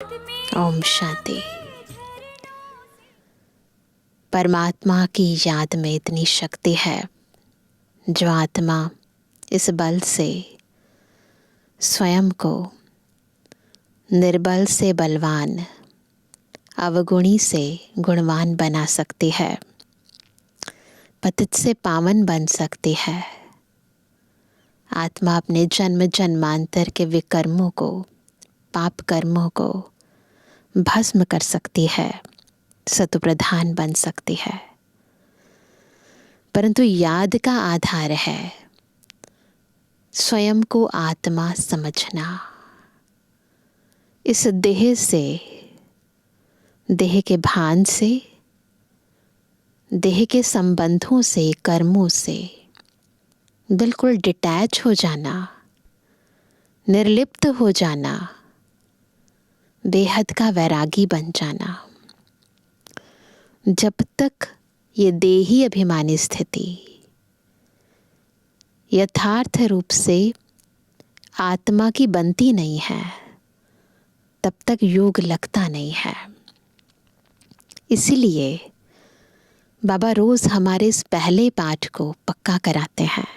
ओम शांति। परमात्मा की याद में इतनी शक्ति है जो आत्मा इस बल से स्वयं को निर्बल से बलवान, अवगुणी से गुणवान बना सकती है, पतित से पावन बन सकती है। आत्मा अपने जन्म जन्मांतर के विकर्मों को, पाप कर्मों को भस्म कर सकती है, सतुप्रधान बन सकती है। परंतु याद का आधार है स्वयं को आत्मा समझना। इस देह से, देह के भान से, देह के संबंधों से, कर्मों से बिल्कुल डिटैच हो जाना, निर्लिप्त हो जाना, बेहद का वैरागी बन जाना। जब तक ये देही अभिमानी स्थिति यथार्थ रूप से आत्मा की बनती नहीं है, तब तक योग लगता नहीं है। इसीलिए बाबा रोज हमारे इस पहले पाठ को पक्का कराते हैं।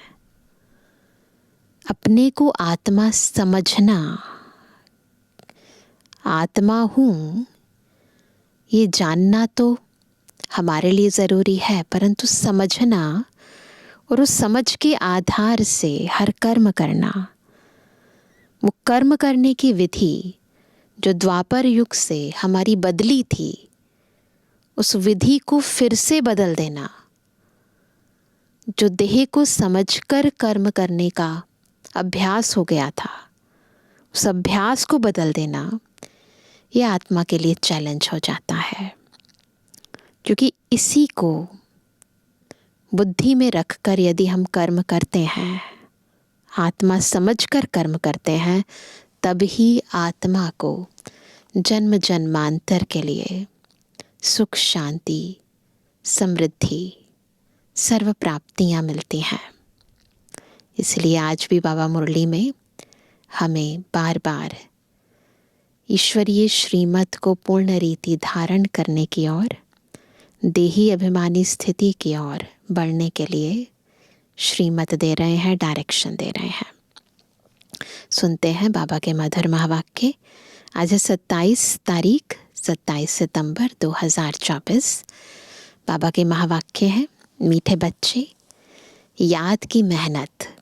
अपने को आत्मा समझना, आत्मा हूं ये जानना तो हमारे लिए ज़रूरी है, परंतु समझना और उस समझ के आधार से हर कर्म करना, वो कर्म करने की विधि जो द्वापर युग से हमारी बदली थी, उस विधि को फिर से बदल देना। जो देह को समझकर कर्म करने का अभ्यास हो गया था, उस अभ्यास को बदल देना, ये आत्मा के लिए चैलेंज हो जाता है। क्योंकि इसी को बुद्धि में रखकर यदि हम कर्म करते हैं, आत्मा समझकर कर्म करते हैं, तब ही आत्मा को जन्म जन्मांतर के लिए सुख, शांति, समृद्धि, सर्व प्राप्तियां मिलती हैं। इसलिए आज भी बाबा मुरली में हमें बार बार ईश्वरीय श्रीमत को पूर्ण रीति धारण करने की ओर, देही अभिमानी स्थिति की ओर बढ़ने के लिए श्रीमत दे रहे हैं, डायरेक्शन दे रहे हैं। सुनते हैं बाबा के मधुर महावाक्य। आज है 27 तारीख, 27 सितंबर 2024। बाबा के महावाक्य हैं, मीठे बच्चे, याद की मेहनत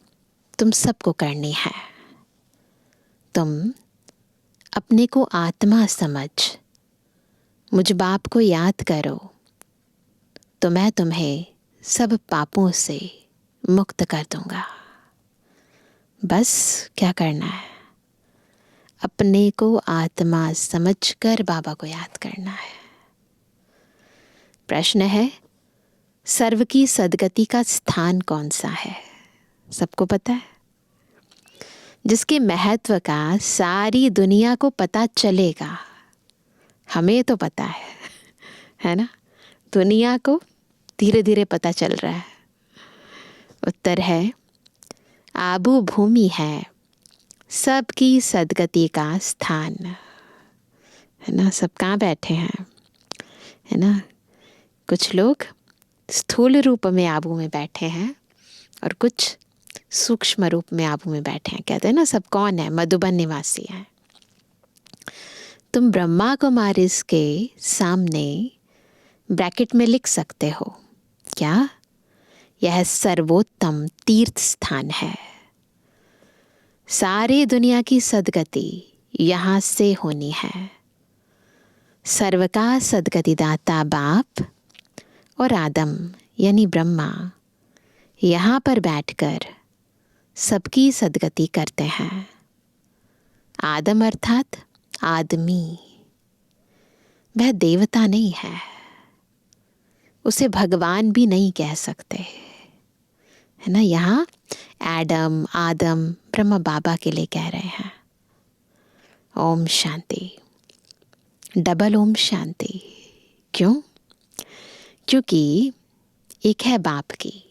तुम सबको करनी है। तुम अपने को आत्मा समझ मुझ बाप को याद करो, तो मैं तुम्हें सब पापों से मुक्त कर दूंगा। बस क्या करना है? अपने को आत्मा समझकर बाबा को याद करना है। प्रश्न है, सर्व की सद्गति का स्थान कौन सा है? सबको पता है? जिसके महत्व का सारी दुनिया को पता चलेगा। हमें तो पता है ना? दुनिया को धीरे धीरे पता चल रहा है। उत्तर है, आबू भूमि है सबकी सद्गति का स्थान। है ना? सब कहाँ बैठे हैं? है ना? कुछ लोग स्थूल रूप में आबू में बैठे हैं और कुछ सूक्ष्म रूप में आबू में बैठे हैं। कहते हैं ना, सब कौन है? मधुबन निवासी है। तुम ब्रह्मा कुमारी के सामने ब्रैकेट में लिख सकते हो क्या? यह सर्वोत्तम तीर्थ स्थान है। सारी दुनिया की सद्गति यहाँ से होनी है। सर्व का सद्गति दाता बाप और आदम यानी ब्रह्मा यहाँ पर बैठकर सबकी सद्गति करते हैं। आदम अर्थात आदमी, वह देवता नहीं है, उसे भगवान भी नहीं कह सकते, है ना? यहाँ एडम, आदम ब्रह्मा बाबा के लिए कह रहे हैं। ओम शांति, डबल ओम शांति। क्यों? क्योंकि एक है बाप की,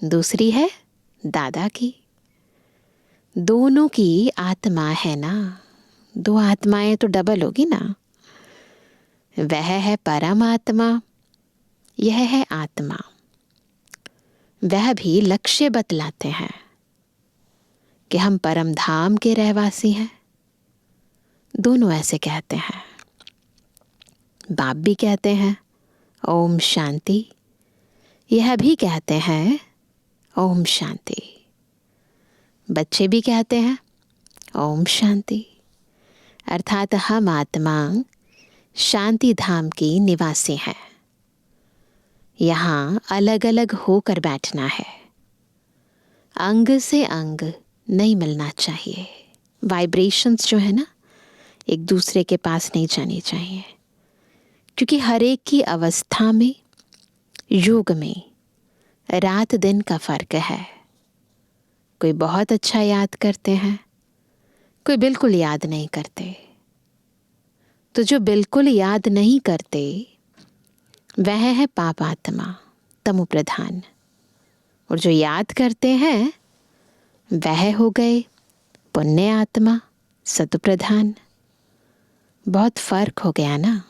दूसरी है दादा की। दोनों की आत्मा है ना, दो आत्माएं तो डबल होगी ना। वह है परमात्मा, यह है आत्मा। वह भी लक्ष्य बतलाते हैं कि हम परम धाम के रहवासी हैं। दोनों ऐसे कहते हैं। बाप भी कहते हैं ओम शांति, यह भी कहते हैं ओम शांति। बच्चे भी कहते हैं ओम शांति। अर्थात हम आत्मा शांति धाम की निवासी हैं। यहाँ अलग अलग होकर बैठना है, अंग से अंग नहीं मिलना चाहिए। वाइब्रेशंस जो है ना, एक दूसरे के पास नहीं जानी चाहिए, क्योंकि हर एक की अवस्था में, युग में रात दिन का फर्क है। कोई बहुत अच्छा याद करते हैं, कोई बिल्कुल याद नहीं करते। तो जो बिल्कुल याद नहीं करते वह है पाप आत्मा, तमो प्रधान। और जो याद करते हैं वह हो गए पुण्य आत्मा, सत्व प्रधान। बहुत फर्क हो गया ना।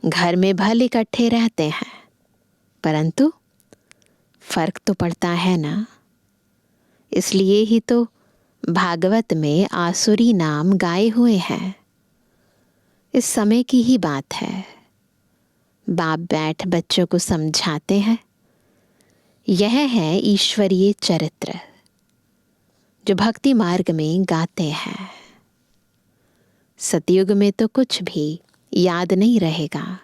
घर में भले इकट्ठे रहते हैं, परंतु फर्क तो पड़ता है ना। इसलिए ही तो भागवत में आसुरी नाम गाए हुए हैं। इस समय की ही बात है। बाप बैठ बच्चों को समझाते हैं। यह है ईश्वरीय चरित्र जो भक्ति मार्ग में गाते हैं। सतयुग में तो कुछ भी याद नहीं रहेगा,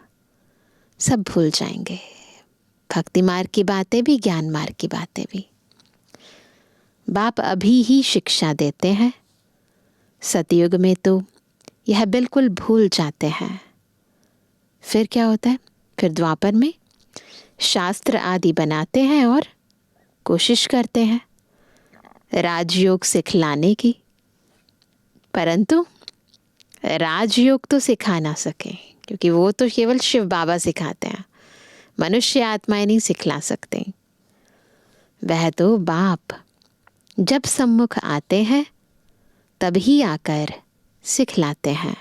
सब भूल जाएंगे। भक्ति मार्ग की बातें भी, ज्ञान मार्ग की बातें भी। बाप अभी ही शिक्षा देते हैं। सतयुग में तो यह बिल्कुल भूल जाते हैं। फिर क्या होता है? फिर द्वापर में शास्त्र आदि बनाते हैं और कोशिश करते हैं राजयोग सिखलाने की, परंतु राजयोग तो सिखा ना सके, क्योंकि वो तो केवल शिव बाबा सिखाते हैं, मनुष्य आत्माएं नहीं सिखला सकते। वह तो बाप जब सम्मुख आते हैं तभी आकर सिखलाते हैं।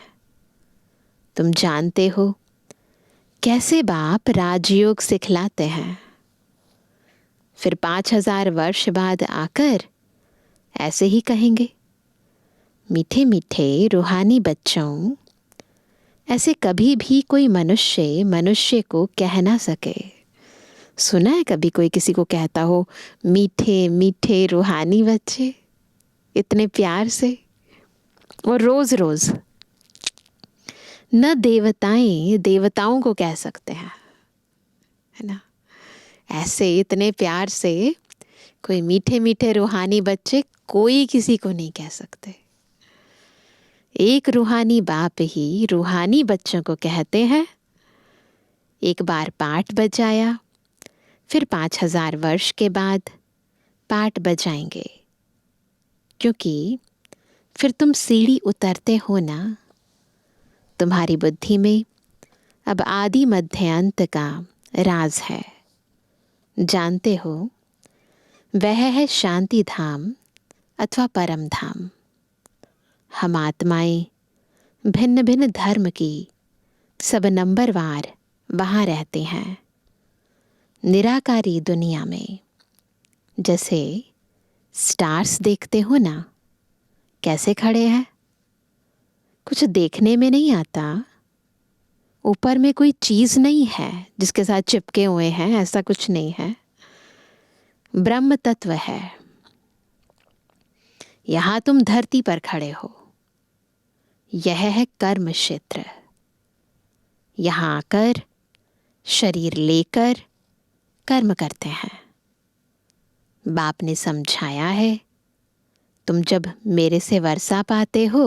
तुम जानते हो कैसे बाप राजयोग सिखलाते हैं। फिर 5000 वर्ष बाद आकर ऐसे ही कहेंगे, मीठे मीठे रूहानी बच्चों, ऐसे कभी भी कोई मनुष्य को कह ना सके। सुना है कभी कोई किसी को कहता हो मीठे मीठे रूहानी बच्चे, इतने प्यार से? और रोज रोज न देवताएं देवताओं को कह सकते हैं, है ना? ऐसे इतने प्यार से कोई मीठे मीठे रूहानी बच्चे कोई किसी को नहीं कह सकते। एक रूहानी बाप ही रूहानी बच्चों को कहते हैं। एक बार पाठ बजाया, फिर 5000 वर्ष के बाद पाठ बजाएंगे, क्योंकि फिर तुम सीढ़ी उतरते हो ना। तुम्हारी बुद्धि में अब आदि मध्य अंत का राज है। जानते हो, वह है शांति धाम अथवा परम धाम। हम आत्माएं भिन्न भिन्न धर्म की सब नंबरवार वहाँ रहते हैं। निराकारी दुनिया में जैसे स्टार्स देखते हो ना, कैसे खड़े हैं? कुछ देखने में नहीं आता। ऊपर में कोई चीज नहीं है जिसके साथ चिपके हुए हैं, ऐसा कुछ नहीं है। ब्रह्म तत्व है। यहां तुम धरती पर खड़े हो। यह है कर्म क्षेत्र। यहां आकर शरीर लेकर कर्म करते हैं। बाप ने समझाया है, तुम जब मेरे से वर्षा पाते हो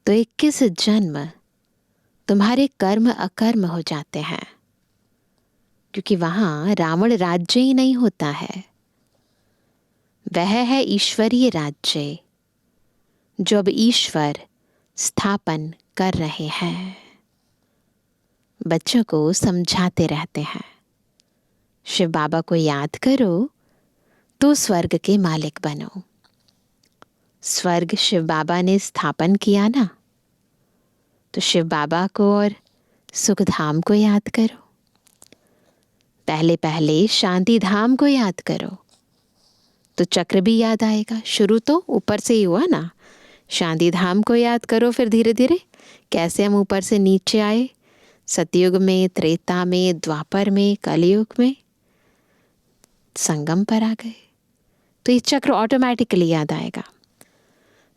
तो 21 जन्म तुम्हारे कर्म अकर्म हो जाते हैं, क्योंकि वहां रावण राज्य ही नहीं होता है। वह है ईश्वरीय राज्य जो अब ईश्वर स्थापन कर रहे हैं। बच्चों को समझाते रहते हैं, शिव बाबा को याद करो तो स्वर्ग के मालिक बनो। स्वर्ग शिव बाबा ने स्थापन किया ना, तो शिव बाबा को और सुखधाम को याद करो। पहले पहले शांति धाम को याद करो तो चक्र भी याद आएगा। शुरू तो ऊपर से ही हुआ ना, शांति धाम को याद करो, फिर धीरे धीरे कैसे हम ऊपर से नीचे आए, सतयुग में, त्रेता में, द्वापर में, कलयुग में, संगम पर आ गए, तो ये चक्र ऑटोमेटिकली याद आएगा।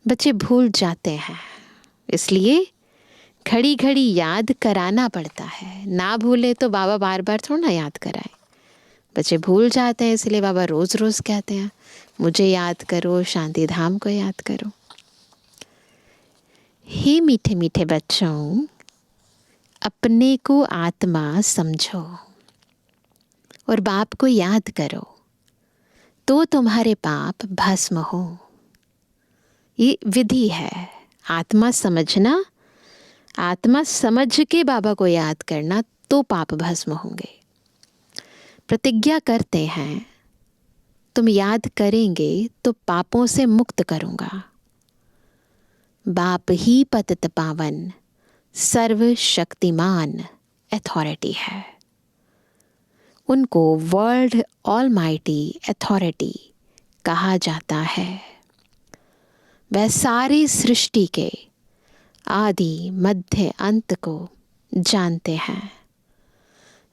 बच्चे भूल जाते हैं, इसलिए घड़ी घड़ी याद कराना पड़ता है। ना भूले तो बाबा बार बार थोड़ा ना याद कराए। बच्चे भूल जाते हैं, इसलिए बाबा रोज रोज कहते हैं मुझे याद करो, शांति धाम को याद करो। हे मीठे मीठे बच्चों, अपने को आत्मा समझो और बाप को याद करो तो तुम्हारे पाप भस्म हो। ये विधि है, आत्मा समझना, आत्मा समझ के बाबा को याद करना, तो पाप भस्म होंगे। प्रतिज्ञा करते हैं तुम याद करेंगे तो पापों से मुक्त करूंगा। बाप ही पतित पावन सर्वशक्तिमान अथॉरिटी है। उनको वर्ल्ड ऑलमाइटी अथॉरिटी कहा जाता है। वह सारी सृष्टि के आदि मध्य अंत को जानते हैं,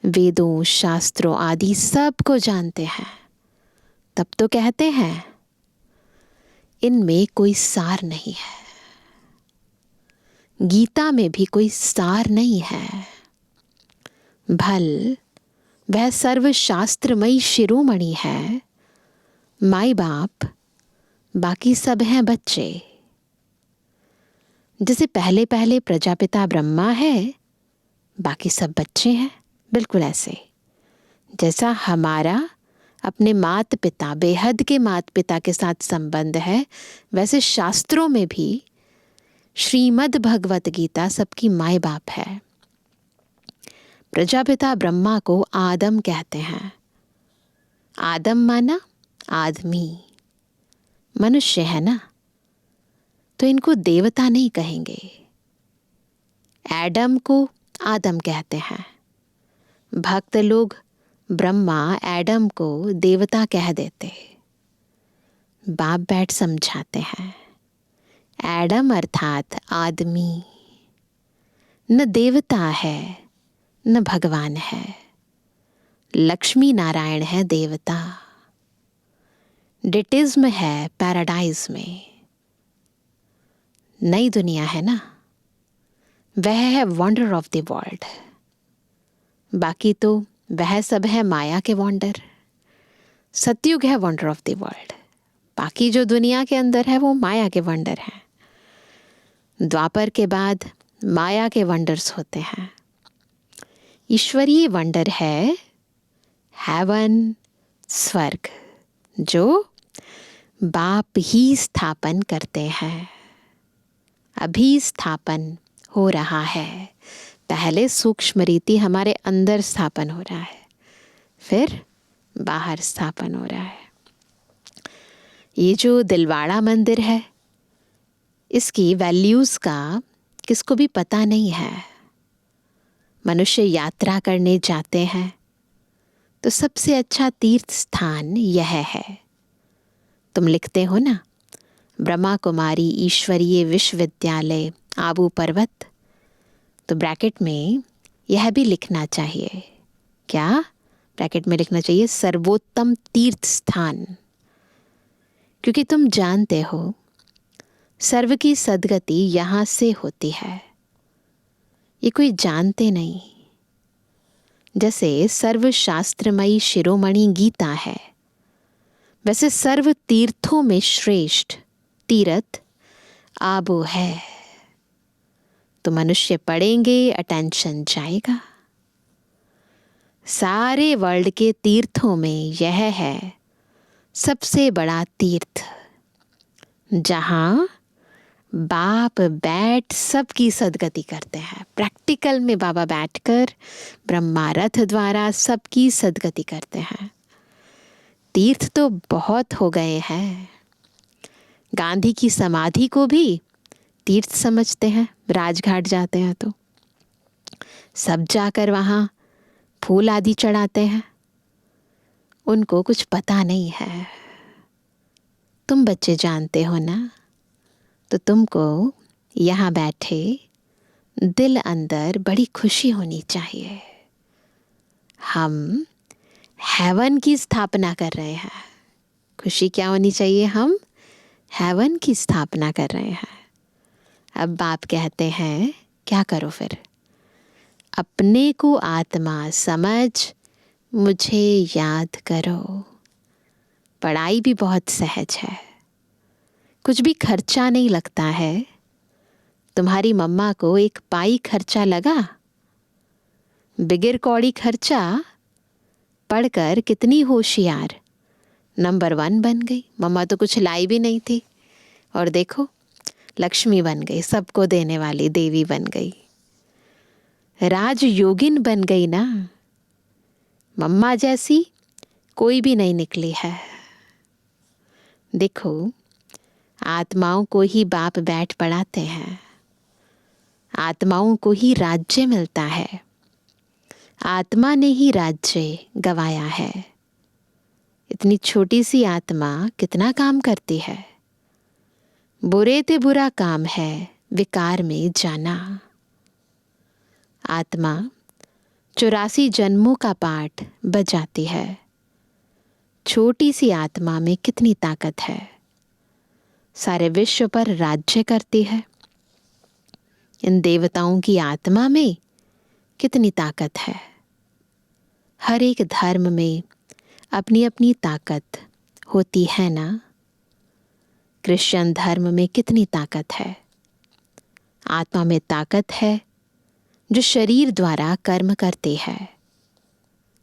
वेदों शास्त्रों आदि सब को जानते हैं। तब तो कहते हैं इनमें कोई सार नहीं है। गीता में भी कोई सार नहीं है। भल वह सर्वशास्त्रमयी शिरोमणि है। माई बाप, बाकी सब हैं बच्चे। जैसे पहले पहले प्रजापिता ब्रह्मा है, बाकी सब बच्चे हैं, बिल्कुल ऐसे जैसा हमारा अपने माता पिता, बेहद के माता पिता के साथ संबंध है, वैसे शास्त्रों में भी श्रीमद् भगवत गीता सबकी माई बाप है। प्रजापिता ब्रह्मा को आदम कहते हैं। आदम माना आदमी, मनुष्य है ना, तो इनको देवता नहीं कहेंगे। एडम को आदम कहते हैं। भक्त लोग ब्रह्मा एडम को देवता कह देते। बाप बैठ समझाते हैं, एडम अर्थात आदमी न देवता है न भगवान है। लक्ष्मी नारायण है देवता। डिटिज्म है पैराडाइज में, नई दुनिया है ना, वह है वंडर ऑफ द वर्ल्ड। बाकी तो वह सब है माया के वंडर। सतयुग है वंडर ऑफ द वर्ल्ड, बाकी जो दुनिया के अंदर है वो माया के वंडर हैं। द्वापर के बाद माया के वंडर्स होते हैं। ईश्वरीय वंडर है हेवन, स्वर्ग, जो बाप ही स्थापन करते हैं। अभी स्थापन हो रहा है। पहले सूक्ष्म रीति हमारे अंदर स्थापन हो रहा है, फिर बाहर स्थापन हो रहा है। ये जो दिलवाड़ा मंदिर है, इसकी वैल्यूज़ का किसको भी पता नहीं है। मनुष्य यात्रा करने जाते हैं तो सबसे अच्छा तीर्थ स्थान यह है। तुम लिखते हो ना, ब्रह्मा कुमारी ईश्वरीय विश्वविद्यालय आबू पर्वत, तो ब्रैकेट में यह भी लिखना चाहिए। क्या ब्रैकेट में लिखना चाहिए? सर्वोत्तम तीर्थ स्थान। क्योंकि तुम जानते हो सर्व की सद्गति यहाँ से होती है। ये कोई जानते नहीं। जैसे सर्वशास्त्रमयी शिरोमणि गीता है, वैसे सर्व तीर्थों में श्रेष्ठ तीर्थ आबू है। तो मनुष्य पढ़ेंगे, अटेंशन जाएगा। सारे वर्ल्ड के तीर्थों में यह है सबसे बड़ा तीर्थ, जहां बाप बैठ सबकी सद्गति करते हैं। प्रैक्टिकल में बाबा बैठकर ब्रह्मा रथ द्वारा सबकी सद्गति करते हैं। तीर्थ तो बहुत हो गए हैं, गांधी की समाधि को भी तीर्थ समझते हैं, राजघाट जाते हैं तो सब जाकर वहाँ फूल आदि चढ़ाते हैं। उनको कुछ पता नहीं है। तुम बच्चे जानते हो ना, तो तुमको यहाँ बैठे दिल अंदर बड़ी खुशी होनी चाहिए। हम हेवन की स्थापना कर रहे हैं। खुशी क्या होनी चाहिए? हम हेवन की स्थापना कर रहे हैं। अब बाप कहते हैं क्या करो फिर? अपने को आत्मा समझ मुझे याद करो। पढ़ाई भी बहुत सहज है, कुछ भी खर्चा नहीं लगता है। तुम्हारी मम्मा को एक पाई खर्चा लगा? बिगिर कौड़ी खर्चा पढ़कर कितनी होशियार नंबर 1 बन गई। मम्मा तो कुछ लाई भी नहीं थी और देखो लक्ष्मी बन गई, सबको देने वाली देवी बन गई, राजयोगिन बन गई ना। मम्मा जैसी कोई भी नहीं निकली है। देखो आत्माओं को ही बाप बैठ पढ़ाते हैं, आत्माओं को ही राज्य मिलता है, आत्मा ने ही राज्य गवाया है। इतनी छोटी सी आत्मा कितना काम करती है। बुरे ते बुरा काम है विकार में जाना। आत्मा 84 जन्मों का पाठ बजाती है। छोटी सी आत्मा में कितनी ताकत है, सारे विश्व पर राज्य करती है। इन देवताओं की आत्मा में कितनी ताकत है। हर एक धर्म में अपनी अपनी ताकत होती है ना। क्रिश्चियन धर्म में कितनी ताकत है। आत्मा में ताकत है जो शरीर द्वारा कर्म करती है।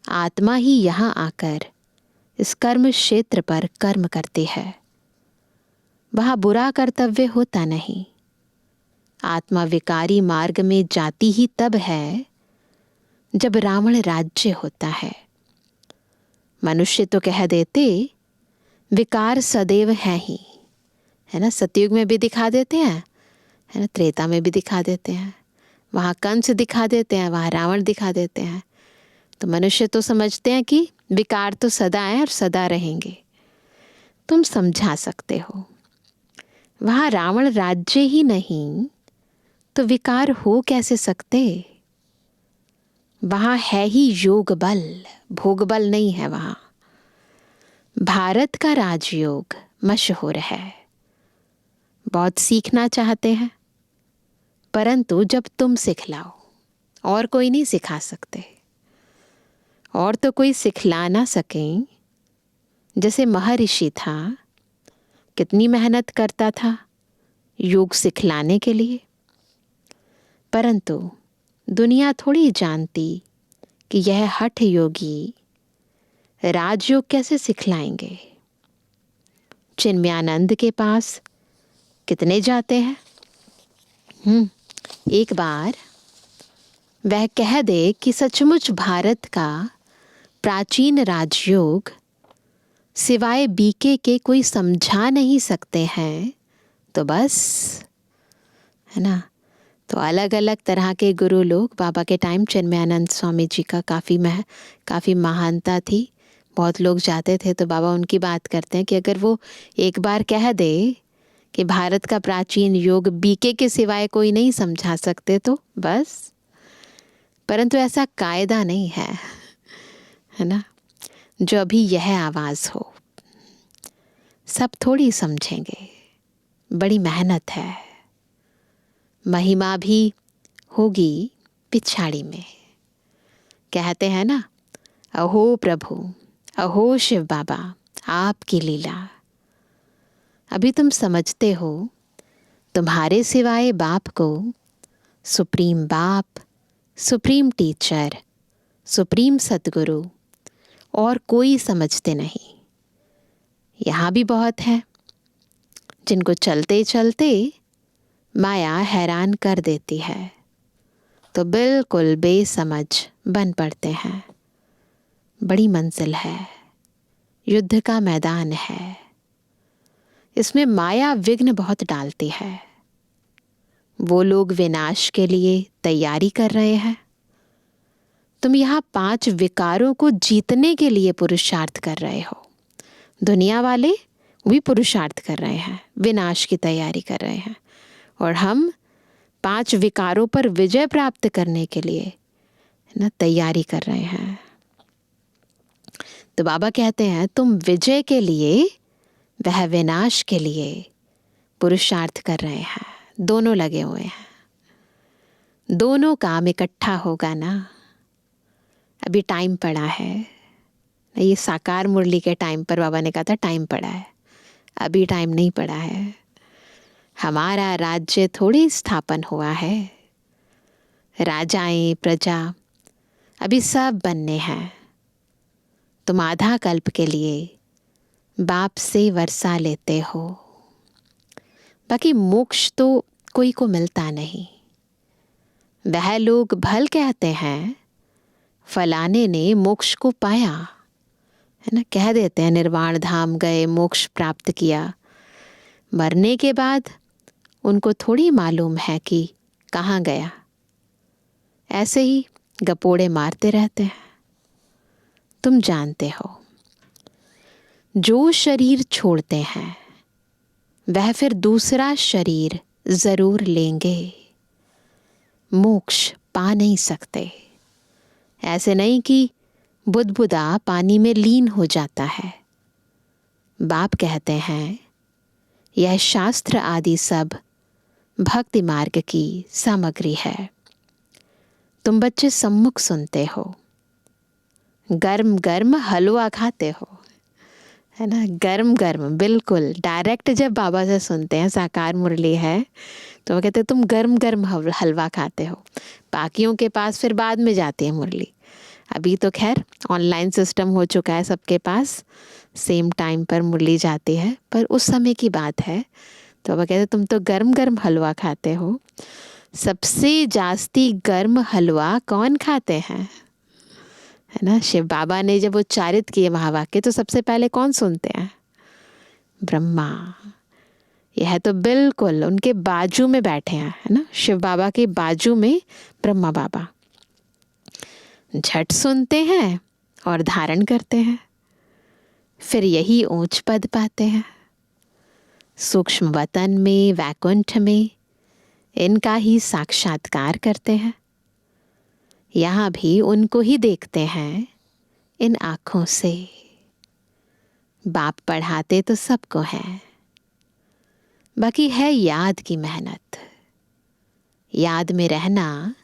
आत्मा ही यहाँ आकर इस कर्म क्षेत्र पर कर्म करती है। वहाँ बुरा कर्तव्य होता नहीं। आत्मा विकारी मार्ग में जाती ही तब है जब रावण राज्य होता है। मनुष्य तो कह देते विकार सदैव है ही, है ना। सतयुग में भी दिखा देते हैं, है ना, त्रेता में भी दिखा देते हैं। वहाँ कंस दिखा देते हैं, वहाँ रावण दिखा देते हैं। तो मनुष्य तो समझते हैं कि विकार तो सदा है और सदा रहेंगे। तुम समझा सकते हो वहाँ रावण राज्य ही नहीं तो विकार हो कैसे सकते। वहाँ है ही योग बल, भोग बल नहीं है। वहाँ भारत का राजयोग मशहूर है। बहुत सीखना चाहते हैं, परंतु जब तुम सिखलाओ, और कोई नहीं सिखा सकते। और तो कोई सिखला ना सकें। जैसे महर्षि था, कितनी मेहनत करता था योग सिखलाने के लिए, परंतु दुनिया थोड़ी जानती कि यह हठ योगी राजयोग कैसे सिखलाएंगे। चिन्मयानंद के पास कितने जाते हैं। एक बार वह कह दे कि सचमुच भारत का प्राचीन राजयोग सिवाय बीके के कोई समझा नहीं सकते हैं, तो बस, है ना। तो अलग अलग तरह के गुरु लोग, बाबा के टाइम चिन्मयानंद स्वामी जी का काफ़ी महानता थी। बहुत लोग जाते थे, तो बाबा उनकी बात करते हैं कि अगर वो एक बार कह दे कि भारत का प्राचीन योग बीके के सिवाय कोई नहीं समझा सकते, तो बस। परंतु ऐसा कायदा नहीं है ना। जो अभी यह आवाज़ हो, सब थोड़ी समझेंगे। बड़ी मेहनत है, महिमा भी होगी पिछाड़ी में। कहते हैं ना, अहो प्रभु, अहो शिव बाबा, आपकी लीला। अभी तुम समझते हो तुम्हारे सिवाय बाप को सुप्रीम बाप, सुप्रीम टीचर, सुप्रीम सतगुरु और कोई समझते नहीं। यहाँ भी बहुत है जिनको चलते चलते माया हैरान कर देती है, तो बिल्कुल बेसमझ बन पड़ते हैं। बड़ी मंजिल है, युद्ध का मैदान है। इसमें माया विघ्न बहुत डालती है। वो लोग विनाश के लिए तैयारी कर रहे हैं, तुम यहाँ 5 विकारों को जीतने के लिए पुरुषार्थ कर रहे हो। दुनिया वाले भी पुरुषार्थ कर रहे हैं, विनाश की तैयारी कर रहे हैं, और हम 5 विकारों पर विजय प्राप्त करने के लिए ना तैयारी कर रहे हैं। तो बाबा कहते हैं तुम विजय के लिए, वह विनाश के लिए पुरुषार्थ कर रहे हैं। दोनों लगे हुए हैं, दोनों काम इकट्ठा होगा ना। अभी टाइम पड़ा है। ये साकार मुरली के टाइम पर बाबा ने कहा था टाइम पड़ा है, अभी टाइम नहीं पड़ा है। हमारा राज्य थोड़ी स्थापन हुआ है। राजाएं, प्रजा अभी सब बनने हैं। तुम आधा कल्प के लिए बाप से वर्षा लेते हो, बाकी मोक्ष तो कोई को मिलता नहीं। वह लोग भल कहते हैं फलाने ने मोक्ष को पाया, है ना, कह देते हैं निर्वाण धाम गए, मोक्ष प्राप्त किया। मरने के बाद उनको थोड़ी मालूम है कि कहाँ गया। ऐसे ही गपोड़े मारते रहते हैं। तुम जानते हो जो शरीर छोड़ते हैं वह फिर दूसरा शरीर जरूर लेंगे, मोक्ष पा नहीं सकते। ऐसे नहीं कि बुदबुदा पानी में लीन हो जाता है। बाप कहते हैं यह शास्त्र आदि सब भक्ति मार्ग की सामग्री है। तुम बच्चे सम्मुख सुनते हो, गर्म गर्म हलवा खाते हो, है ना, गर्म गर्म बिल्कुल डायरेक्ट। जब बाबा से सुनते हैं साकार मुरली है तो वो कहते हैं तुम गर्म गर्म हलवा खाते हो। बाकियों के पास फिर बाद में जाती है मुरली। अभी तो खैर ऑनलाइन सिस्टम हो चुका है, सबके पास सेम टाइम पर मुरली जाती है, पर उस समय की बात है। तो वो कहते हैं तुम तो गर्म गर्म हलवा खाते हो। सबसे जास्ती गर्म हलवा कौन खाते हैं, है ना। शिव बाबा ने जब उच्चारित किए महावाक्य तो सबसे पहले कौन सुनते हैं, ब्रह्मा। यह तो बिल्कुल उनके बाजू में बैठे हैं, है ना, शिव बाबा के बाजू में ब्रह्मा बाबा। झट सुनते हैं और धारण करते हैं, फिर यही ऊंच पद पाते हैं। सूक्ष्म वतन में, वैकुंठ में इनका ही साक्षात्कार करते हैं। यहाँ भी उनको ही देखते हैं इन आँखों से। बाप पढ़ाते तो सबको है, बाकी है याद की मेहनत। याद में रहना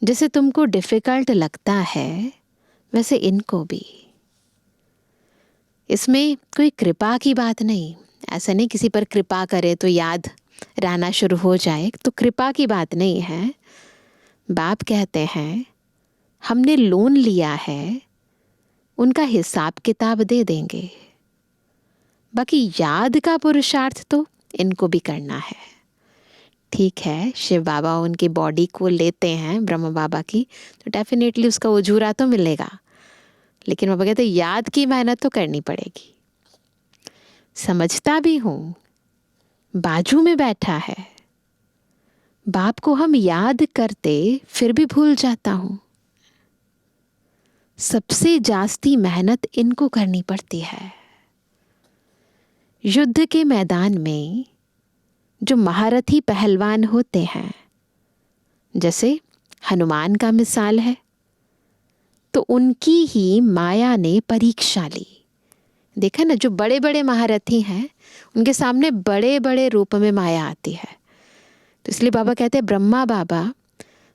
जैसे तुमको डिफिकल्ट लगता है, वैसे इनको भी। इसमें कोई कृपा की बात नहीं। ऐसा नहीं किसी पर कृपा करे तो याद रहना शुरू हो जाए, तो कृपा की बात नहीं है। बाप कहते हैं हमने लोन लिया है, उनका हिसाब किताब दे देंगे। बाकी याद का पुरुषार्थ तो इनको भी करना है। ठीक है, शिव बाबा उनकी बॉडी को लेते हैं ब्रह्म बाबा की, तो डेफिनेटली उसका उजूरा तो मिलेगा, लेकिन बाबा कहते याद की मेहनत तो करनी पड़ेगी। समझता भी हूँ, बाजू में बैठा है, बाप को हम याद करते फिर भी भूल जाता हूँ। सबसे जास्ती मेहनत इनको करनी पड़ती है। युद्ध के मैदान में जो महारथी पहलवान होते हैं, जैसे हनुमान का मिसाल है, तो उनकी ही माया ने परीक्षा ली। देखा ना, जो बड़े बड़े महारथी हैं उनके सामने बड़े बड़े रूप में माया आती है। तो इसलिए बाबा कहते हैं ब्रह्मा बाबा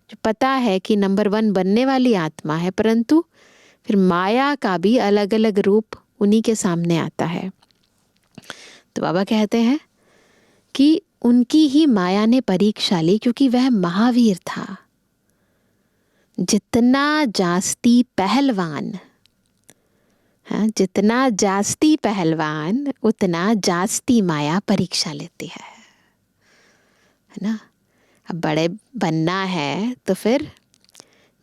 जो पता है कि नंबर 1 बनने वाली आत्मा है, परंतु फिर माया का भी अलग अलग रूप उन्हीं के सामने आता है। तो बाबा कहते हैं कि उनकी ही माया ने परीक्षा ली, क्योंकि वह महावीर था। जितना जास्ती पहलवान, हाँ, जितना जास्ती पहलवान उतना जास्ती माया परीक्षा लेती है ना। अब बड़े बनना है तो फिर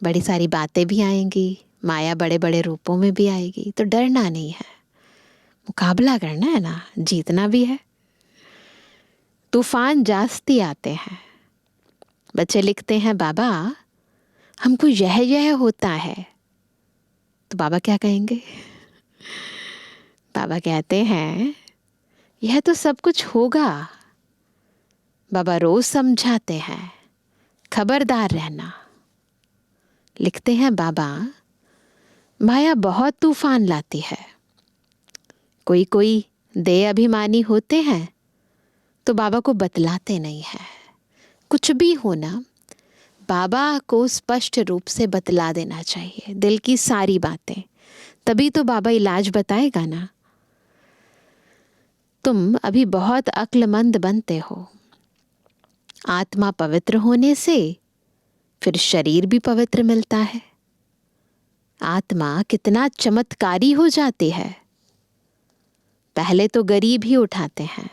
बड़ी सारी बातें भी आएंगी, माया बड़े बड़े रूपों में भी आएगी, तो डरना नहीं है, मुकाबला करना है ना, जीतना भी है। तूफान जास्ती आते हैं। बच्चे लिखते हैं, बाबा हमको यह होता है। तो बाबा क्या कहेंगे? बाबा कहते हैं, यह तो सब कुछ होगा। बाबा रोज समझाते हैं, खबरदार रहना। लिखते हैं, बाबा माया बहुत तूफान लाती है। कोई कोई दे अभिमानी होते हैं तो बाबा को बतलाते नहीं है। कुछ भी होना बाबा को स्पष्ट रूप से बतला देना चाहिए, दिल की सारी बातें, तभी तो बाबा इलाज बताएगा ना। तुम अभी बहुत अक्लमंद बनते हो। आत्मा पवित्र होने से फिर शरीर भी पवित्र मिलता है। आत्मा कितना चमत्कारी हो जाती है। पहले तो गरीब ही उठाते हैं।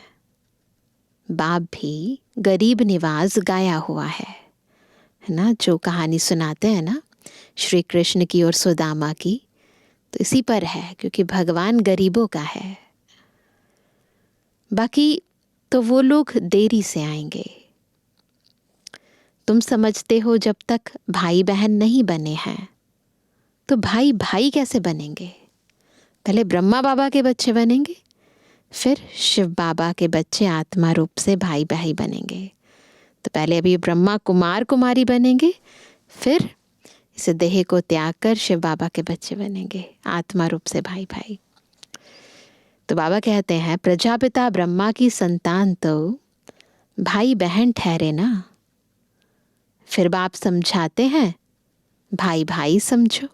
बाप भी गरीब निवाज गाया हुआ है ना, जो कहानी सुनाते हैं ना श्री कृष्ण की और सुदामा की, तो इसी पर है, क्योंकि भगवान गरीबों का है। बाकी तो वो लोग देरी से आएंगे। तुम समझते हो जब तक भाई बहन नहीं बने हैं तो भाई भाई कैसे बनेंगे? पहले ब्रह्मा बाबा के बच्चे बनेंगे, फिर शिव बाबा के बच्चे आत्मा रूप से भाई भाई बनेंगे। तो पहले अभी ब्रह्मा कुमार कुमारी बनेंगे, फिर इस देह को त्याग कर शिव बाबा के बच्चे बनेंगे आत्मा रूप से भाई भाई। तो बाबा कहते हैं, प्रजापिता ब्रह्मा की संतान तो भाई बहन ठहरे ना। फिर बाप समझाते हैं, भाई भाई समझो।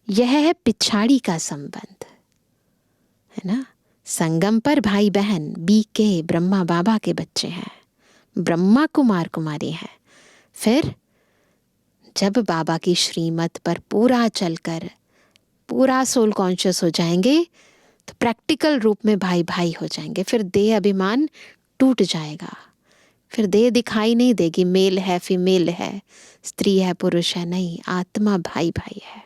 यह है पिछाड़ी का संबंध, है ना। संगम पर भाई बहन बीके ब्रह्मा बाबा के बच्चे हैं, ब्रह्मा कुमार कुमारी हैं। फिर जब बाबा की श्रीमत पर पूरा चलकर पूरा सोल कॉन्शियस हो जाएंगे तो प्रैक्टिकल रूप में भाई भाई हो जाएंगे। फिर देह अभिमान टूट जाएगा, फिर देह दिखाई नहीं देगी, मेल है फीमेल है, स्त्री है पुरुष है, नहीं, आत्मा भाई भाई है।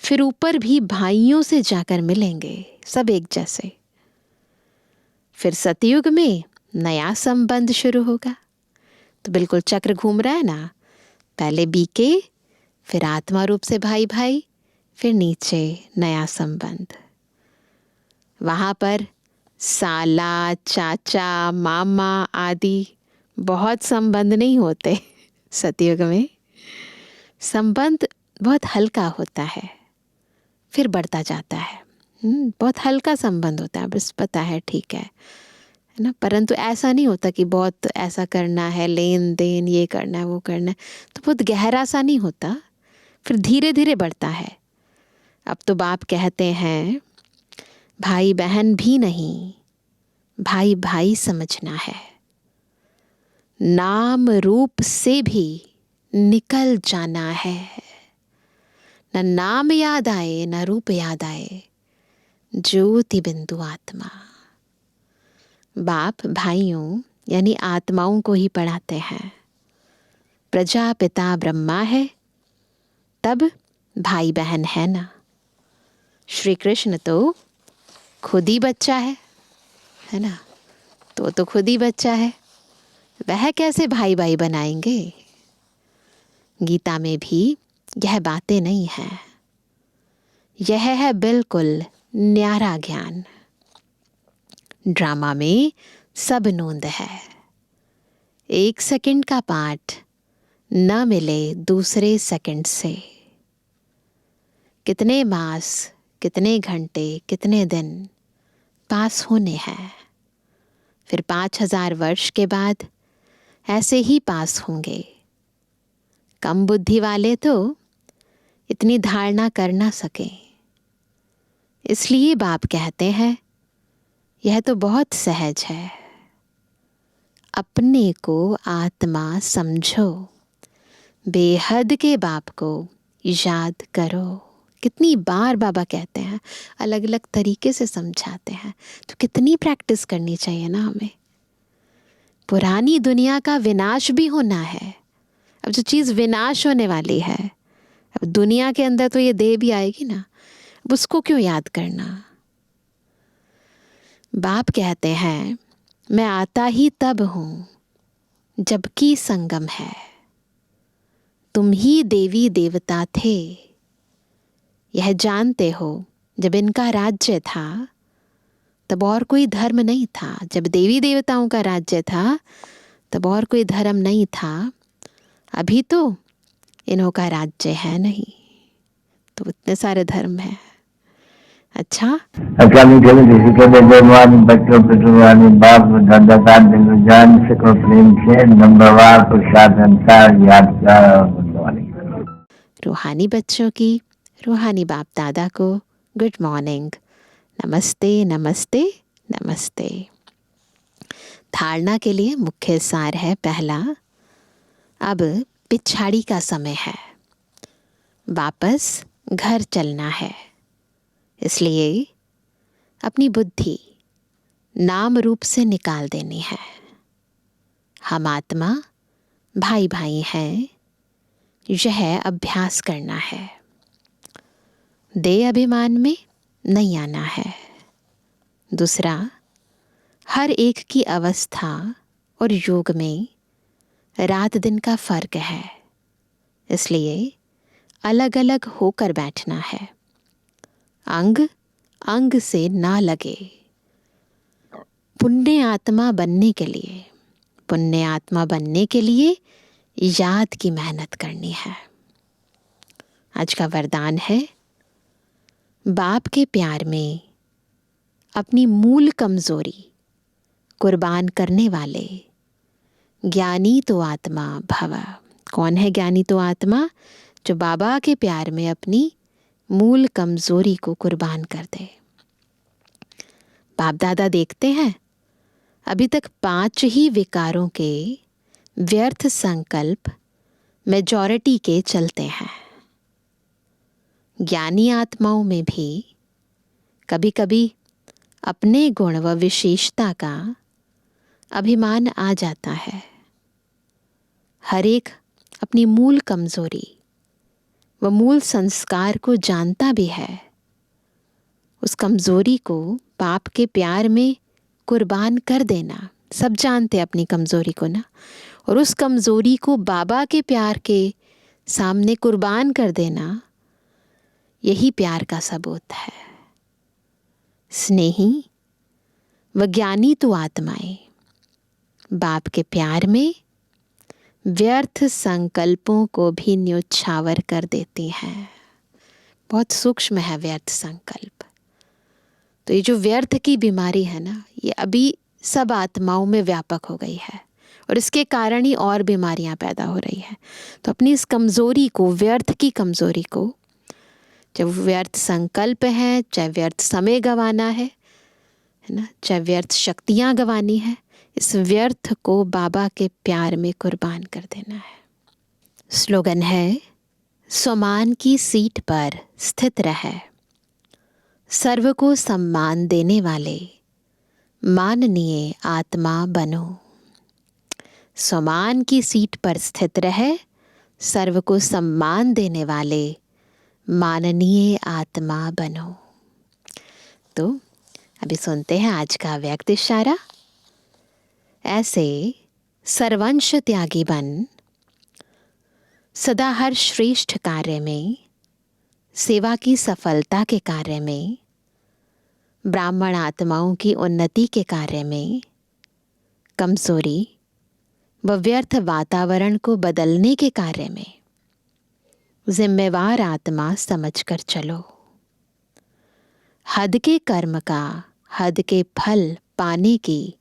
फिर ऊपर भी भाइयों से जाकर मिलेंगे, सब एक जैसे। फिर सतयुग में नया संबंध शुरू होगा। तो बिल्कुल चक्र घूम रहा है ना, पहले बीके, फिर आत्मा रूप से भाई भाई, फिर नीचे नया संबंध। वहां पर साला चाचा मामा आदि बहुत संबंध नहीं होते। सतयुग में संबंध बहुत हल्का होता है, फिर बढ़ता जाता है। बहुत हल्का संबंध होता है, बस पता है ठीक है ना। परंतु ऐसा नहीं होता कि बहुत ऐसा करना है, लेन देन ये करना है वो करना है, तो बहुत गहरा सा नहीं होता, फिर धीरे धीरे बढ़ता है। अब तो बाप कहते हैं, भाई बहन भी नहीं, भाई भाई समझना है। नाम रूप से भी निकल जाना है। न नाम याद आए न रूप याद आए, ज्योति बिंदु आत्मा। बाप भाइयों यानी आत्माओं को ही पढ़ाते हैं। प्रजापिता ब्रह्मा है, तब भाई बहन है ना। श्री कृष्ण तो खुद ही बच्चा है ना, तो खुद ही बच्चा है, वह कैसे भाई भाई बनाएंगे? गीता में भी यह बातें नहीं है। यह है बिल्कुल न्यारा ज्ञान। ड्रामा में सब नोंद है। 1 सेकंड का पाठ न मिले दूसरे सेकंड से। कितने मास, कितने घंटे, कितने दिन पास होने हैं, फिर 5000 वर्ष के बाद ऐसे ही पास होंगे। कम बुद्धि वाले तो इतनी धारणा कर ना सके, इसलिए बाप कहते हैं यह तो बहुत सहज है। अपने को आत्मा समझो, बेहद के बाप को याद करो। कितनी बार बाबा कहते हैं, अलग अलग तरीके से समझाते हैं, तो कितनी प्रैक्टिस करनी चाहिए ना हमें। पुरानी दुनिया का विनाश भी होना है। अब जो चीज़ विनाश होने वाली है, अब दुनिया के अंदर तो ये देह भी आएगी ना, अब उसको क्यों याद करना। बाप कहते हैं मैं आता ही तब हूँ जबकि संगम है। तुम ही देवी देवता थे, यह जानते हो। जब इनका राज्य था तब और कोई धर्म नहीं था। जब देवी देवताओं का राज्य था तब और कोई धर्म नहीं था। अभी तो इन्हों का राज्य है नहीं, तो इतने सारे धर्म हैं। अच्छा, अकाली दल के जवान बच्चों पितृवानी बाप दादा दादी जान सको प्रेम से नंबरवार प्रसाद अंसार यादगार रूहानी बच्चों की रूहानी बाप दादा को गुड मॉर्निंग, नमस्ते नमस्ते नमस्ते। धारणा के लिए मुख्य सार है पहला, अब पिछाड़ी का समय है, वापस घर चलना है। इसलिए अपनी बुद्धि नाम रूप से निकाल देनी है। हम आत्मा भाई भाई हैं, यह अभ्यास करना है। देह अभिमान में नहीं आना है। दूसरा, हर एक की अवस्था और योग में रात दिन का फर्क है, इसलिए अलग अलग होकर बैठना है। अंग अंग से ना लगे। पुण्य आत्मा बनने के लिए याद की मेहनत करनी है। आज का वरदान है, बाप के प्यार में अपनी मूल कमजोरी कुर्बान करने वाले ज्ञानी तो आत्मा भव। कौन है ज्ञानी तो आत्मा? जो बाबा के प्यार में अपनी मूल कमजोरी को कुर्बान कर दे। बाप दादा देखते हैं, अभी तक 5 ही विकारों के व्यर्थ संकल्प मेजॉरिटी के चलते हैं। ज्ञानी आत्माओं में भी कभी कभी अपने गुण व विशेषता का अभिमान आ जाता है। हर एक अपनी मूल कमजोरी व मूल संस्कार को जानता भी है। उस कमजोरी को बाप के प्यार में कुर्बान कर देना, सब जानते अपनी कमजोरी को ना, और उस कमजोरी को बाबा के प्यार के सामने कुर्बान कर देना, यही प्यार का सबूत है। स्नेही व ज्ञानी तो आत्माएं बाप के प्यार में व्यर्थ संकल्पों को भी न्योछावर कर देती हैं। बहुत सूक्ष्म है व्यर्थ संकल्प। तो ये जो व्यर्थ की बीमारी है ना, ये अभी सब आत्माओं में व्यापक हो गई है, और इसके कारण ही और बीमारियां पैदा हो रही है। तो अपनी इस कमजोरी को, व्यर्थ की कमजोरी को, चाहे व्यर्थ संकल्प है, चाहे व्यर्थ समय गंवाना है ना, चाहे व्यर्थ शक्तियां गंवानी है, इस व्यर्थ को बाबा के प्यार में कुर्बान कर देना है। स्लोगन है, स्वमान की सीट पर स्थित रहे, सर्व को सम्मान देने वाले माननीय आत्मा बनो। स्वमान की सीट पर स्थित रहे, सर्व को सम्मान देने वाले माननीय आत्मा बनो। तो अभी सुनते हैं आज का व्यक्त इशारा। ऐसे सर्वंश त्यागी बन, सदा हर श्रेष्ठ कार्य में, सेवा की सफलता के कार्य में, ब्राह्मण आत्माओं की उन्नति के कार्य में, कमजोरी व व्यर्थ वातावरण को बदलने के कार्य में जिम्मेवार आत्मा समझकर चलो। हद के कर्म का हद के फल पाने की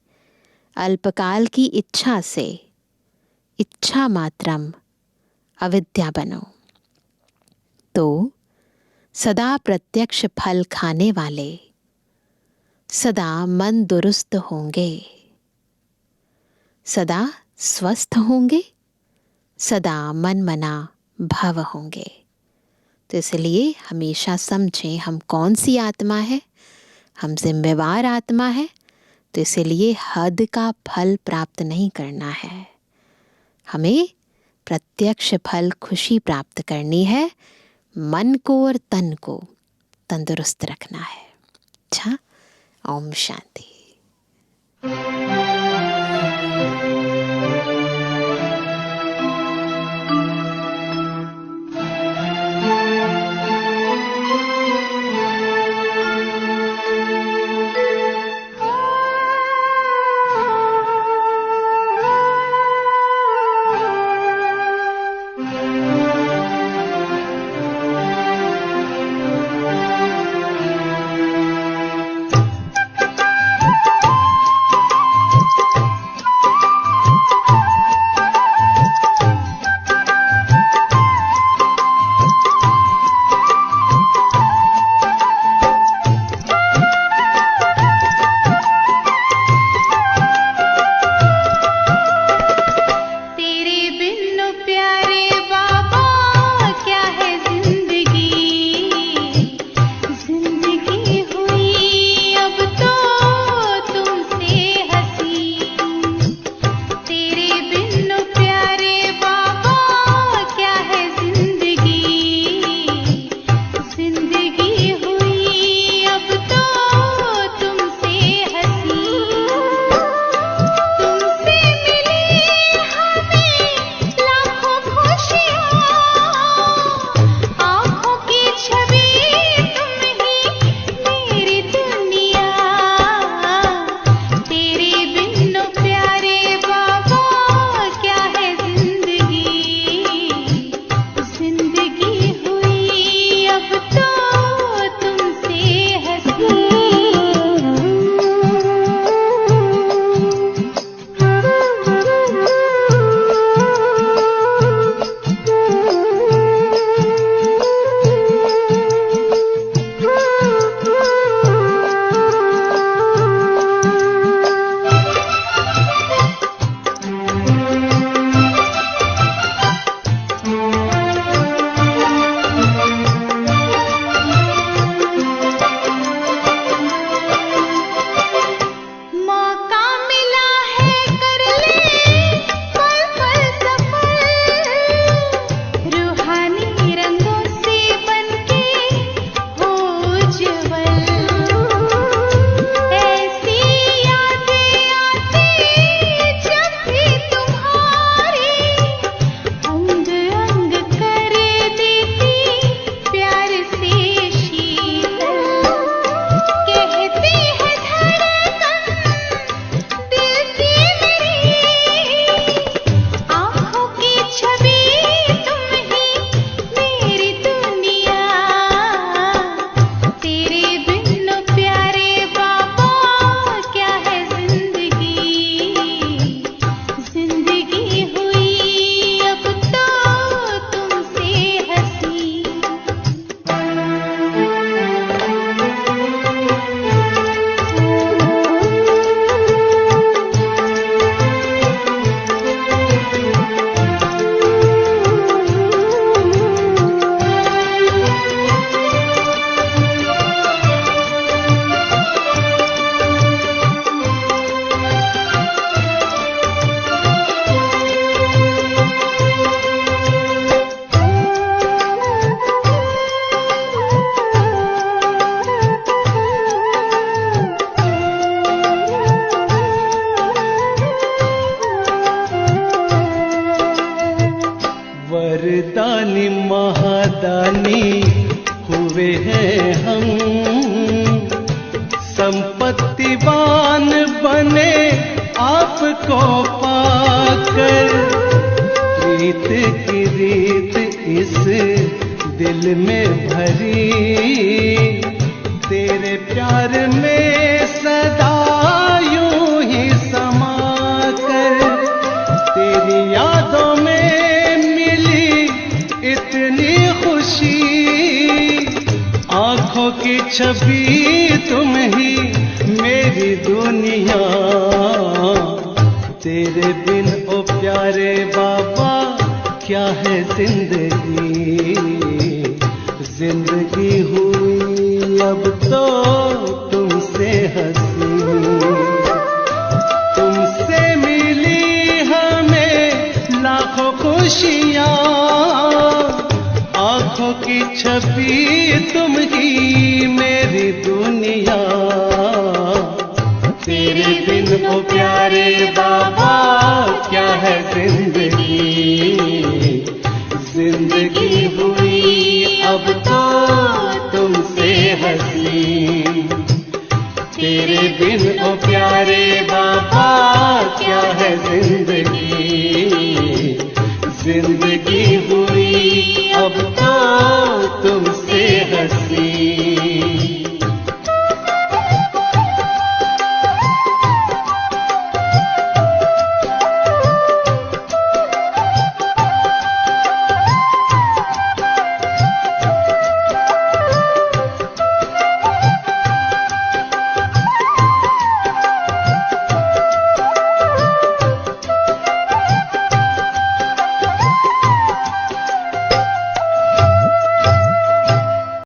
अल्पकाल की इच्छा से इच्छा मात्रम अविद्या बनो, तो सदा प्रत्यक्ष फल खाने वाले सदा मन दुरुस्त होंगे, सदा स्वस्थ होंगे, सदा मन मना भव होंगे। तो इसलिए हमेशा समझें हम कौन सी आत्मा है। हम जिम्मेवार आत्मा है, तो इसलिए हद का फल प्राप्त नहीं करना है। हमें प्रत्यक्ष फल खुशी प्राप्त करनी है। मन को और तन को तंदुरुस्त रखना है। अच्छा, ओम शांति। प्यारे बाबा क्या है जिंदगी, जिंदगी हुई अब तो तुमसे हंसी। तेरे बिन प्यारे बाबा क्या है जिंदगी, जिंदगी हुई अब तो तुमसे हंसी। तुमसे मिली हमें लाखों खुशियाँ, आँखों की छवि तुम ही मेरी दुनिया। तेरे बिन प्यारे बाबा क्या है जिंदगी, जिंदगी हुई अब तो तुमसे हंसी। मौका मिला है कर ले पल पल सफर, रूहानी रंगों से बनके हो उज्ज्वल। ऐसी यादें आती जब भी तुम्हारी, अंग अंग कर देती प्यार से शीतल। कहती है धड़कन दिल की मेरी, आँखों की छवि तुम ही मेरी दुनिया। तेरे बिन प्यारे बाबा क्या है जिंदगी, जिंदगी हुई अब तो तुमसे हंसी। वरदानी महादानी हुए हैं हम, संपत्तिवान बने आपको पाकर। प्रीत की रीत इस दिल में भरी, तेरे प्यार में सदा यूं ही समा कर। तेरी यादों में मिली इतनी खुशी, आँखों की छवि तुम ही मेरी दुनिया। तेरे बिन ओ प्यारे बाबा क्या है जिंदगी, जिंदगी हुई अब तो तुमसे हंसी। तुमसे मिली हमें लाखों खुशियाँ, आँखों की छवि तुम ही मेरी दुनिया। तेरे बिन ओ प्यारे बाबा क्या है जिंदगी, जिंदगी हुई अब तो तुमसे हंसी। तेरे बिन ओ प्यारे बाबा क्या है जिंदगी,